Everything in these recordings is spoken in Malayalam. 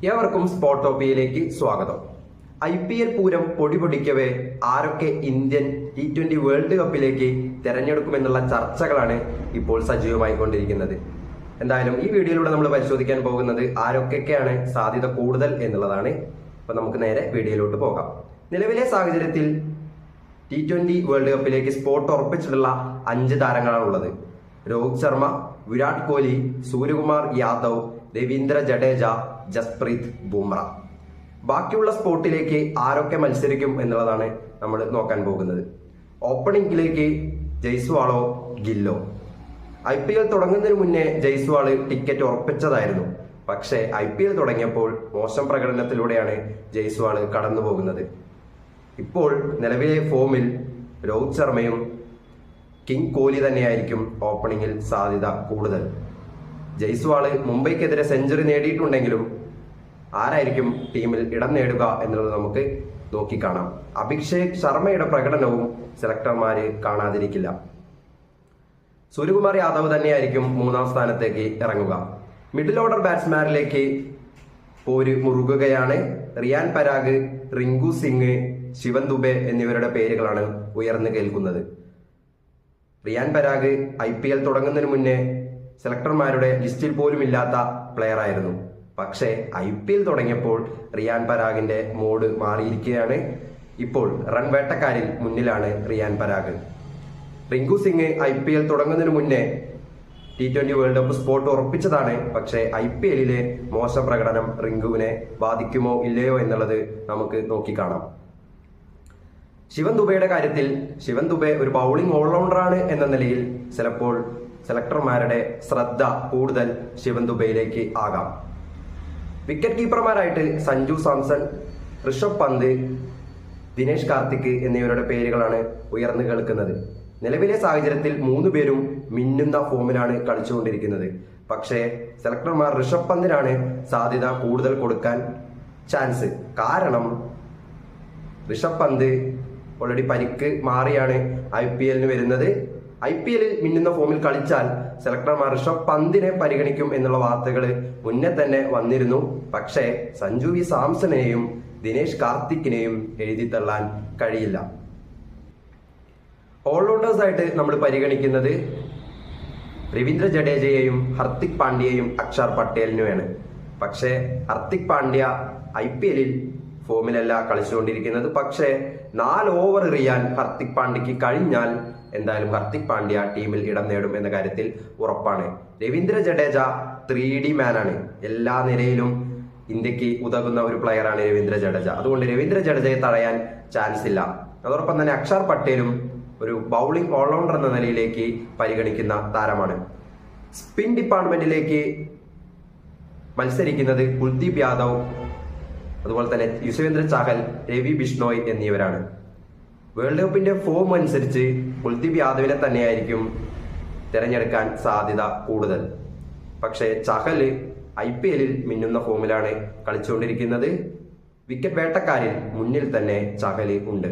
ഏവർക്കും സ്പോർട്ട് ടോപ്പിയിലേക്ക് സ്വാഗതം. IPL പൂരം പൊടിപൊടിക്കവേ ആരൊക്കെ ഇന്ത്യൻ T20 വേൾഡ് കപ്പിലേക്ക് തെരഞ്ഞെടുക്കുമെന്നുള്ള ചർച്ചകളാണ് ഇപ്പോൾ സജീവമായിക്കൊണ്ടിരിക്കുന്നത്. എന്തായാലും ഈ വീഡിയോയിലൂടെ നമ്മൾ പരിശോധിക്കാൻ പോകുന്നത് ആരൊക്കെയാണ് സാധ്യത കൂടുതൽ എന്നുള്ളതാണ്. അപ്പൊ നമുക്ക് നേരെ വീഡിയോയിലോട്ട് പോകാം. നിലവിലെ സാഹചര്യത്തിൽ T20 വേൾഡ് കപ്പിലേക്ക് സ്പോട്ട് ഉറപ്പിച്ചിട്ടുള്ള 5 താരങ്ങളാണുള്ളത്. രോഹിത് ശർമ്മ, വിരാട് കോഹ്ലി, സൂര്യകുമാർ യാദവ്, രവീന്ദ്ര ജഡേജ, ജസ്പ്രീത് ബുംറ. ബാക്കിയുള്ള സ്പോട്ടിലേക്ക് ആരൊക്കെ മത്സരിക്കും എന്നുള്ളതാണ് നമ്മൾ നോക്കാൻ പോകുന്നത്. ഓപ്പണിംഗിലേക്ക് ജയ്സ്വാളോ ഗില്ലോ. IPL തുടങ്ങുന്നതിന് മുന്നേ ജയ്സ്വാള് ടിക്കറ്റ് ഉറപ്പിച്ചതായിരുന്നു. പക്ഷേ IPL തുടങ്ങിയപ്പോൾ മോശം പ്രകടനത്തിലൂടെയാണ് ജയ്സ്വാള് കടന്നു പോകുന്നത്. ഇപ്പോൾ നിലവിലെ ഫോമിൽ രോഹിത് ശർമ്മയും കിങ് കോഹ്ലി തന്നെയായിരിക്കും ഓപ്പണിംഗിൽ സാധ്യത കൂടുതൽ. ജയ്സ്വാള് മുംബൈക്കെതിരെ സെഞ്ചുറി നേടിയിട്ടുണ്ടെങ്കിലും ആരായിരിക്കും ടീമിൽ ഇടം നേടുക എന്നുള്ളത് നമുക്ക് നോക്കിക്കാണാം. അഭിഷേക് ശർമ്മയുടെ പ്രകടനവും സെലക്ടർമാര് കാണാതിരിക്കില്ല. സൂര്യകുമാർ യാദവ് തന്നെയായിരിക്കും 3ാം സ്ഥാനത്തേക്ക് ഇറങ്ങുക. മിഡിൽ ഓർഡർ ബാറ്റ്സ്മാനിലേക്ക് പോര് മുറുകുകയാണ്. റിയാൻ പരാഗ്, റിങ്കു സിംഗ്, ശിവൻ ദുബെ എന്നിവരുടെ പേരുകളാണ് ഉയർന്നു കേൾക്കുന്നത്. റിയാൻ പരാഗ് IPL തുടങ്ങുന്നതിന് മുന്നേ സെലക്ടർമാരുടെ ലിസ്റ്റിൽ പോലും ഇല്ലാത്ത പ്ലെയർ ആയിരുന്നു. പക്ഷേ IPL തുടങ്ങിയപ്പോൾ റിയാൻ പരാഗിന്റെ മോഡ് മാറിയിരിക്കുകയാണ്. ഇപ്പോൾ റൺ വേട്ടക്കാരിൽ മുന്നിലാണ് റിയാൻ പരാഗ്. റിങ്കു സിംഗ് IPL തുടങ്ങുന്നതിന് മുന്നേ T20 വേൾഡ് കപ്പ് സ്പോട്ട് ഉറപ്പിച്ചതാണ്. പക്ഷേ IPL മോശം പ്രകടനം റിങ്കുവിനെ ബാധിക്കുമോ ഇല്ലയോ എന്നുള്ളത് നമുക്ക് നോക്കിക്കാണാം. ശിവൻ ദുബെയുടെ കാര്യത്തിൽ ശിവൻ ദുബെ ഒരു ബൗളിംഗ് ഓൾറൗണ്ടറാണ് എന്ന നിലയിൽ ചിലപ്പോൾ സെലക്ടർമാരുടെ ശ്രദ്ധ കൂടുതൽ ശിവൻ ദുബെയിലേക്ക് ആകാം. വിക്കറ്റ് കീപ്പർമാരായിട്ട് സഞ്ജു സാംസൺ, ഋഷഭ് പന്ത്, ദിനേശ് കാർത്തിക് എന്നിവരുടെ പേരുകളാണ് ഉയർന്നു കേൾക്കുന്നത്. നിലവിലെ സാഹചര്യത്തിൽ 3 പേരും മിന്നുന്ന ഫോമിലാണ് കളിച്ചുകൊണ്ടിരിക്കുന്നത്. പക്ഷേ സെലക്ടർമാർ ഋഷഭ് പന്തിനാണ് സാധ്യത കൂടുതൽ കൊടുക്കാൻ ചാൻസ്. കാരണം ഋഷഭ് പന്ത് ഓൾറെഡി പരിക്ക് മാറിയാണ് IPL വരുന്നത്. IPL മിന്നുന്ന ഫോമിൽ കളിച്ചാൽ സെലക്ടർമാർ ഋഷഭ് പന്തിനെ പരിഗണിക്കും എന്നുള്ള വാർത്തകൾ മുന്നേ തന്നെ വന്നിരുന്നു. പക്ഷേ സഞ്ജു വി സാംസണെയും ദിനേശ് കാർത്തിക്കിനെയും എഴുതി തള്ളാൻ കഴിയില്ല. ഓൾറൗണ്ടേഴ്സ് ആയിട്ട് നമ്മൾ പരിഗണിക്കുന്നത് രവീന്ദ്ര ജഡേജയെയും ഹർദിക് പാണ്ഡ്യയെയും അക്ഷർ പട്ടേലിനുമാണ്. പക്ഷേ ഹർദിക് പാണ്ഡ്യ IPL ഫോമിലല്ല കളിച്ചുകൊണ്ടിരിക്കുന്നത്. പക്ഷേ 4 ഓവർ എറിയാൻ ഹർദിക് പാണ്ഡ്യയ്ക്ക് കഴിഞ്ഞാൽ എന്തായാലും ഹർദിക് പാണ്ഡ്യ ടീമിൽ ഇടം നേടും എന്ന കാര്യത്തിൽ ഉറപ്പാണ്. രവീന്ദ്ര ജഡേജ 3D മാനാണ്. എല്ലാ നിരയിലും ഇന്ത്യക്ക് ഉതകുന്ന ഒരു പ്ലെയറാണ് രവീന്ദ്ര ജഡേജ. അതുകൊണ്ട് രവീന്ദ്ര ജഡേജയെ തടയാൻ ചാൻസ് ഇല്ല. അതോടൊപ്പം തന്നെ അക്ഷർ പട്ടേലും ഒരു ബൗളിംഗ് ഓൾറൗണ്ടർ എന്ന നിലയിലേക്ക് പരിഗണിക്കുന്ന താരമാണ്. സ്പിൻ ഡിപ്പാർട്ട്മെന്റിലേക്ക് മത്സരിക്കുന്നത് കുൽദീപ് യാദവ്, അതുപോലെ തന്നെ യുസ്വേന്ദ്ര ചാഹൽ, രവി ബിഷ്ണോയ് എന്നിവരാണ്. വേൾഡ് കപ്പിന്റെ ഫോം അനുസരിച്ച് കുൽദീപ് യാദവിനെ തന്നെയായിരിക്കും തിരഞ്ഞെടുക്കാൻ സാധ്യത കൂടുതൽ. പക്ഷേ ചഹൽ IPL മിന്നുന്ന ഫോമിലാണ് കളിച്ചുകൊണ്ടിരിക്കുന്നത്. വിക്കറ്റ് വേട്ടക്കാരിൽ മുന്നിൽ തന്നെ ചഹൽ ഉണ്ട്.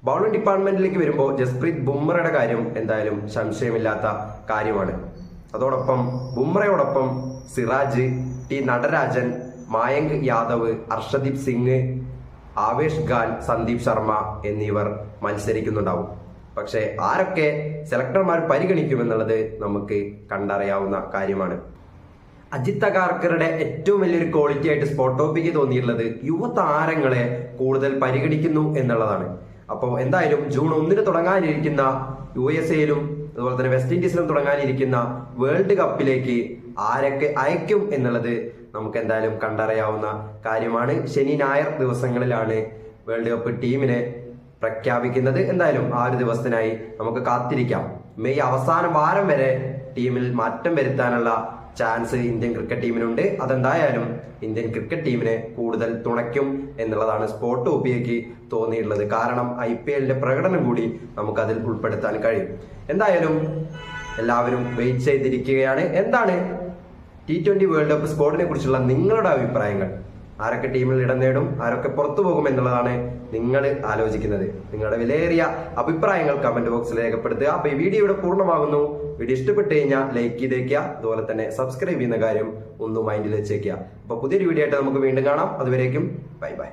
ബൗളിംഗ് ഡിപ്പാർട്ട്മെന്റിലേക്ക് വരുമ്പോൾ ജസ്പ്രീത് ബുംറയുടെ കാര്യം എന്തായാലും സംശയമില്ലാത്ത കാര്യമാണ്. അതോടൊപ്പം ബുംറയോടൊപ്പം സിറാജ്, ടി നടരാജൻ, മായങ്ക് യാദവ്, ഹർഷദീപ് സിംഗ്, ആവേശ് ഖാൻ, സന്ദീപ് ശർമ്മ എന്നിവർ മത്സരിക്കുന്നുണ്ടാവും. പക്ഷെ ആരൊക്കെ സെലക്ടർമാർ പരിഗണിക്കുമെന്നുള്ളത് നമുക്ക് കണ്ടറിയാവുന്ന കാര്യമാണ്. അജിത് അഗാർക്കറുടെ ഏറ്റവും വലിയൊരു ക്വാളിറ്റി ആയിട്ട് സ്പോട്ട് ടോപ്പിക്ക് തോന്നിയിട്ടുള്ളത് യുവതാരങ്ങളെ കൂടുതൽ പരിഗണിക്കുന്നു എന്നുള്ളതാണ്. അപ്പോൾ എന്തായാലും ജൂൺ 1 തുടങ്ങാനിരിക്കുന്ന USA-ലും അതുപോലെ തന്നെ വെസ്റ്റ് ഇൻഡീസിലും തുടങ്ങാനിരിക്കുന്ന വേൾഡ് കപ്പിലേക്ക് ആരൊക്കെ അയക്കും എന്നുള്ളത് നമുക്ക് എന്തായാലും കണ്ടറിയാവുന്ന കാര്യമാണ്. ശനി ഞായർ ദിവസങ്ങളിലാണ് വേൾഡ് കപ്പ് ടീമിനെ പ്രഖ്യാപിക്കുന്നത്. എന്തായാലും ആ ഒരു ദിവസത്തിനായി നമുക്ക് കാത്തിരിക്കാം. മെയ് അവസാന വാരം വരെ ടീമിൽ മാറ്റം വരുത്താനുള്ള ചാൻസ് ഇന്ത്യൻ ക്രിക്കറ്റ് ടീമിനുണ്ട്. അതെന്തായാലും ഇന്ത്യൻ ക്രിക്കറ്റ് ടീമിനെ കൂടുതൽ തുണയ്ക്കും എന്നുള്ളതാണ് സ്പോർട്ട് ടോപ്പിക്ക് തോന്നിയിട്ടുള്ളത്. കാരണം IPL പ്രകടനം കൂടി നമുക്ക് അതിൽ ഉൾപ്പെടുത്താൻ കഴിയും. എന്തായാലും എല്ലാവരും വെയിറ്റ് ചെയ്തിരിക്കുകയാണ്. എന്താണ് T20 വേൾഡ് കപ്പ് സ്ക്വാഡിനെ കുറിച്ചുള്ള നിങ്ങളുടെ അഭിപ്രായങ്ങൾ? ആരൊക്കെ ടീമിൽ ഇടം നേടും, ആരൊക്കെ പുറത്തു പോകും എന്നുള്ളതാണ് നിങ്ങൾ ആലോചിക്കുന്നത്. നിങ്ങളുടെ വിലയേറിയ അഭിപ്രായങ്ങൾ കമന്റ് ബോക്സിൽ രേഖപ്പെടുത്തുക. അപ്പൊ ഈ വീഡിയോ ഇവിടെ പൂർണ്ണമാകുന്നു. വീഡിയോ ഇഷ്ടപ്പെട്ട് കഴിഞ്ഞാൽ ലൈക്ക് ചെയ്തേക്കുക. അതുപോലെ തന്നെ സബ്സ്ക്രൈബ് ചെയ്യുന്ന കാര്യം ഒന്ന് മൈൻഡിൽ വെച്ചേക്കുക. അപ്പോൾ പുതിയൊരു വീഡിയോ ആയിട്ട് നമുക്ക് വീണ്ടും കാണാം. അതുവരേക്കും ബൈ ബൈ.